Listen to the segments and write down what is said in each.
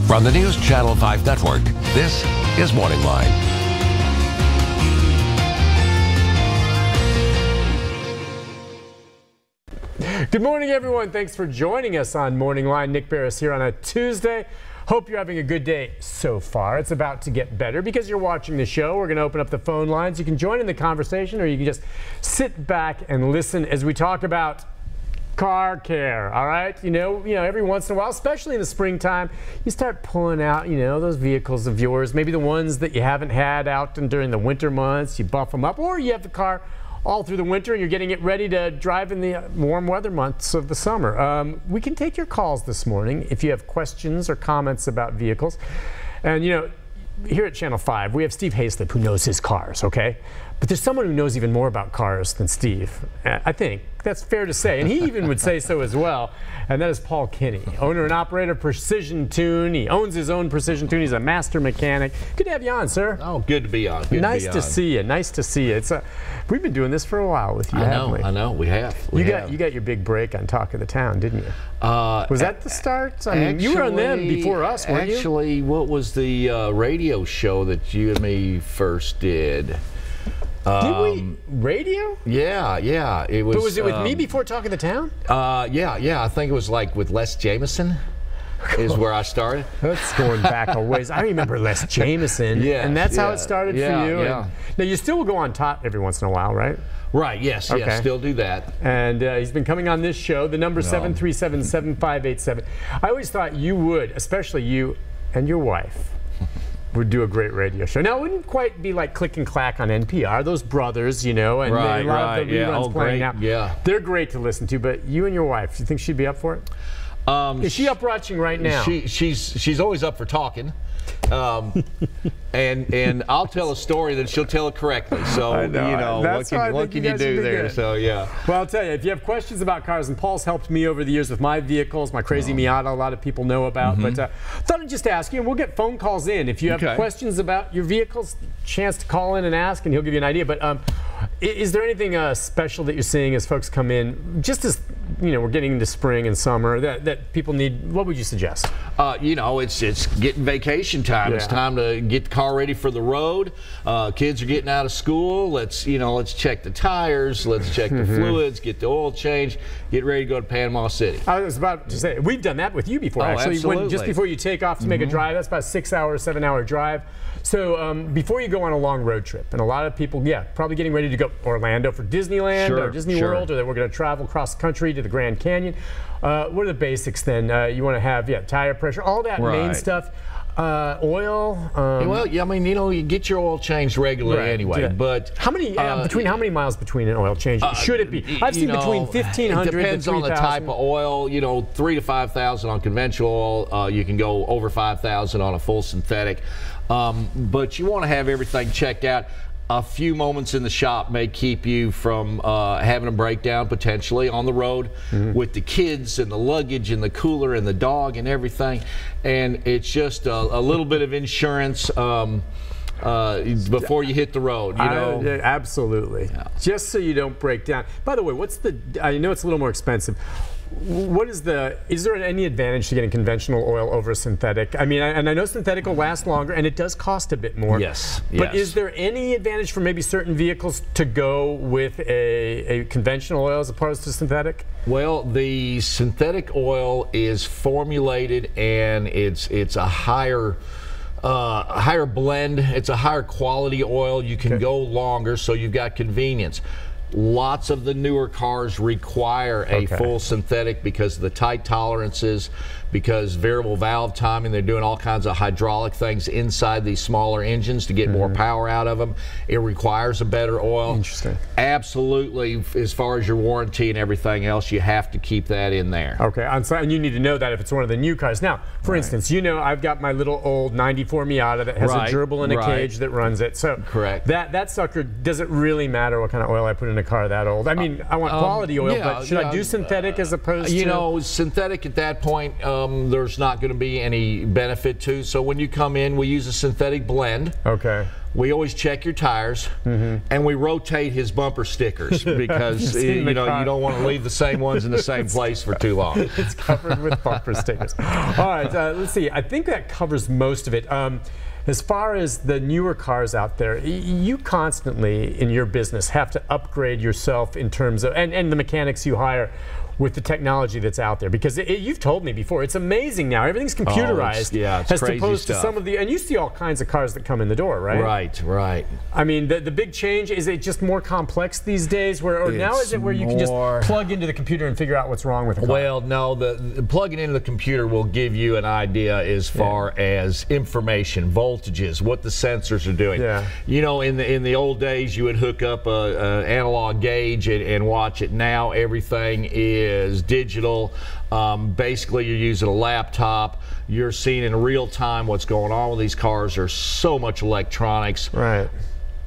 From the News Channel 5 Network, this is MorningLine. Good morning, everyone. Thanks for joining us on MorningLine. Nick Barris here on a Tuesday. Hope you're having a good day so far. It's about to get better because you're watching the show. We're going to open up the phone lines. You can join in the conversation, or you can just sit back and listen as we talk about car care. All right, you know, every once in a while, especially in the springtime, you start pulling out, those vehicles of yours, maybe the ones that you haven't had out during the winter months. You buff them up, or you have the car all through the winter and you're getting it ready to drive in the warm weather months of the summer. We can take your calls this morning if you have questions or comments about vehicles. And here at Channel 5, we have Steve Hayslip, who knows his cars, okay? But there's someone who knows even more about cars than Steve. I think that's fair to say, and he even would say so as well. And that is Paul Kinney, owner and operator of Precision Tune. He owns his own Precision Tune. He's a master mechanic. Good to have you on, sir. Oh, good to be on. Good nice to be to on. see you. Nice to see you. We've been doing this for a while with you, haven't we? I know. We have. You got your big break on Talk of the Town, didn't you? Was that the start? I mean, you were on them before us, weren't you? Actually, what was the radio show that you and me first did? Did we? Radio? Yeah. It was. But was it with me before Talk of the Town? Yeah. I think it was like with Les Jameson is where I started. That's going back a ways. I remember Les Jameson. Yeah. And that's how it started for you. Yeah. Now, you still will go on top every once in a while, right? Right, yes, Okay. yes, still do that. And he's been coming on this show, the number 737-7587. I always thought you would, especially you and your wife, would do a great radio show. Now, it wouldn't quite be like Click and Clack on NPR. Those brothers, and Right, a lot of the yeah. reruns playing now. Yeah. They're great to listen to, but you and your wife, do you think she'd be up for it? Is she up watching right now? She's always up for talking. And I'll tell a story that she'll tell it correctly. So what can you do there? So yeah. Well, I'll tell you, if you have questions about cars, and Paul's helped me over the years with my vehicles, my crazy Miata, a lot of people know about. But thought I'd just ask you, and we'll get phone calls in if you have questions about your vehicles. Chance to call in and ask, and he'll give you an idea. But is there anything special that you're seeing as folks come in, just as we're getting into spring and summer, that people need? What would you suggest? It's getting vacation time. Yeah. It's time to get the car ready for the road. Kids are getting out of school. Let's check the tires. Let's check the fluids. Get the oil change. Get ready to go to Panama City. I was about to say, we've done that with you before. Actually, absolutely. Just before you take off to make a drive, that's about a 6-hour, 7-hour drive. So before you go on a long road trip, and a lot of people, probably getting ready to go Orlando for Disneyland or Disney World, or that we're going to travel cross country to the Grand Canyon. What are the basics then? You want to have tire pressure, all that main stuff. Oil. You get your oil changed regularly anyway. But how many how many miles between an oil change should it be? I've seen between 1,500 It depends to 3,000. on the type of oil. 3,000 to 5,000 on conventional oil. You can go over 5,000 on a full synthetic. But you want to have everything checked out. A few moments in the shop may keep you from having a breakdown potentially on the road with the kids and the luggage and the cooler and the dog and everything. And it's just a little bit of insurance before you hit the road, Absolutely. Yeah. Just so you don't break down. By the way, I know it's a little more expensive. Is there any advantage to getting conventional oil over synthetic? I mean, and I know synthetic will last longer, and it does cost a bit more. Yes. But is there any advantage for maybe certain vehicles to go with a conventional oil as opposed to synthetic? Well, the synthetic oil is formulated, and it's a higher blend. It's a higher quality oil. You can go longer, so you've got convenience. Lots of the newer cars require a full synthetic because of the tight tolerances, because variable valve timing. They're doing all kinds of hydraulic things inside these smaller engines to get more power out of them. It requires a better oil. Interesting. Absolutely. As far as your warranty and everything else, you have to keep that in there. Okay, and you need to know that if it's one of the new cars. Now, for instance, I've got my little old '94 Miata that has a gerbil in a cage that runs it. So that sucker, does it really matter what kind of oil I put in a car that old? I mean, I want quality oil, but should I do synthetic as opposed to? Synthetic at that point, there's not going to be any benefit to. So when you come in, we use a synthetic blend. Okay. we always check your tires, and we rotate his bumper stickers because you don't want to leave the same ones in the same place for too long. It's covered with bumper stickers. All right, let's see. I think that covers most of it. As far as the newer cars out there, you constantly in your business have to upgrade yourself in terms of, and the mechanics you hire with the technology that's out there, because you've told me before, it's amazing now. Everything's computerized, it's as crazy opposed stuff. to some of the, and you see all kinds of cars that come in the door, right? Right. I mean, the big change, is it just more complex these days, or now is it where you can just plug into the computer and figure out what's wrong with the car? Well, no, the plugging into the computer will give you an idea as far as information, voltages, what the sensors are doing. Yeah. You know, in the old days, you would hook up an analog gauge and watch it. Now everything is digital. Basically, you're using a laptop. You're seeing in real time what's going on with these cars. There's so much electronics. Right.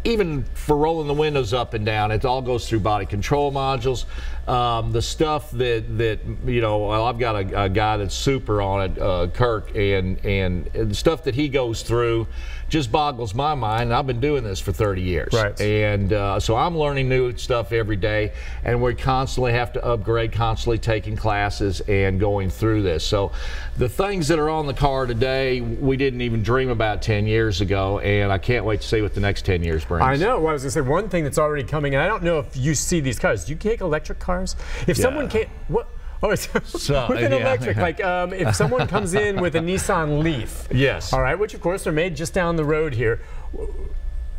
Even for rolling the windows up and down, it all goes through body control modules. The stuff that you know, well, I've got a guy that's super on it, Kirk, and the stuff that he goes through just boggles my mind. I've been doing this for 30 years, right? And so I'm learning new stuff every day, and we constantly have to upgrade, constantly taking classes and going through this. So the things that are on the car today, we didn't even dream about 10 years ago, and I can't wait to see what the next 10 years brings. I know. Well, I was going to say, one thing that's already coming, and I don't know if you see these cars. Do you take electric cars? If someone can't, what? Oh, it's with an electric, like if someone comes in with a Nissan Leaf, yes, all right, which of course are made just down the road here.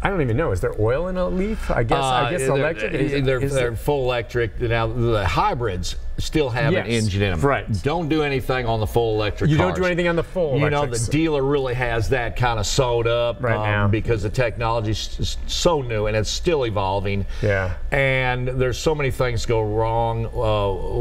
I don't even know. Is there oil in a Leaf? I guess electric. They're full electric. Now the hybrids still have an engine in them. Right. Don't do anything on the full electric. You cars. don't do anything on the full electric. You know, the dealer really has that kind of sewed up right now because the technology is so new and it's still evolving. Yeah. And there's so many things go wrong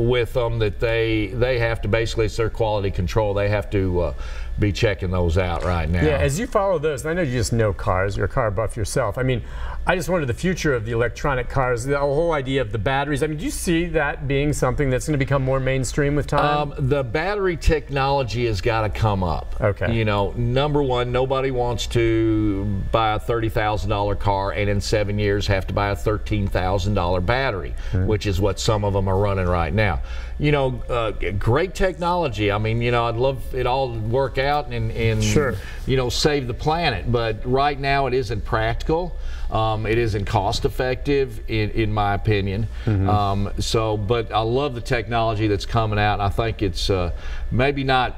with them that they have to basically, it's their quality control. They have to be checking those out right now. Yeah, as you follow those, and I know you just know cars, you're a car buff yourself. I mean, I just wondered the future of the electronic cars, the whole idea of the batteries. I mean, do you see that being something that's going to become more mainstream with time? The battery technology has got to come up. Okay. You know, number one, nobody wants to buy a $30,000 car and in 7 years have to buy a $13,000 battery, which is what some of them are running right now. You know, great technology. I mean, you know, I'd love it all to work out and sure, you know, save the planet. But right now it isn't practical. It isn't cost effective, in my opinion. But I love the technology that's coming out. And I think it's maybe not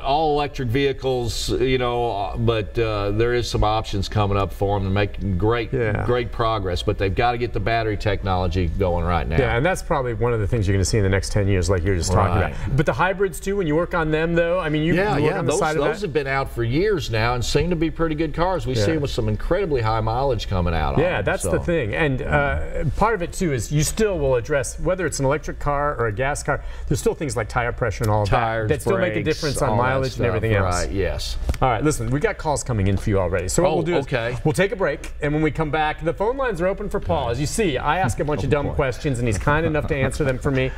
all electric vehicles, you know, but there is some options coming up for them and making great progress. But they've got to get the battery technology going right now. Yeah, and that's probably one of the things you're going to see in the next 10 years, like you're just talking about. But the hybrids too, when you work on them, though, I mean, you work on the side of that. Those have been out for years now and seem to be pretty good cars. We see them with some incredibly high mileage coming out. Yeah, that's the thing. And part of it too is you still will address whether it's an electric car or a gas car. There's still things like tire pressure and all of that still make a difference on mileage and everything else. Right, yes. All right, listen, we got calls coming in for you already. So what we'll do is we'll take a break, and when we come back, the phone lines are open for Paul. As you see, I ask a bunch of dumb questions, and he's kind enough to answer them for me.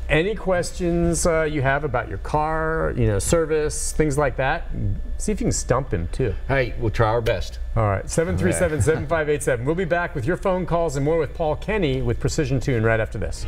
Any questions you have about your car, you know, service, things like that, see if you can stump him too. Hey, we'll try our best. All right, 737-7587. We'll be back with your phone calls and more with Paul Kenny with Precision Tune right after this.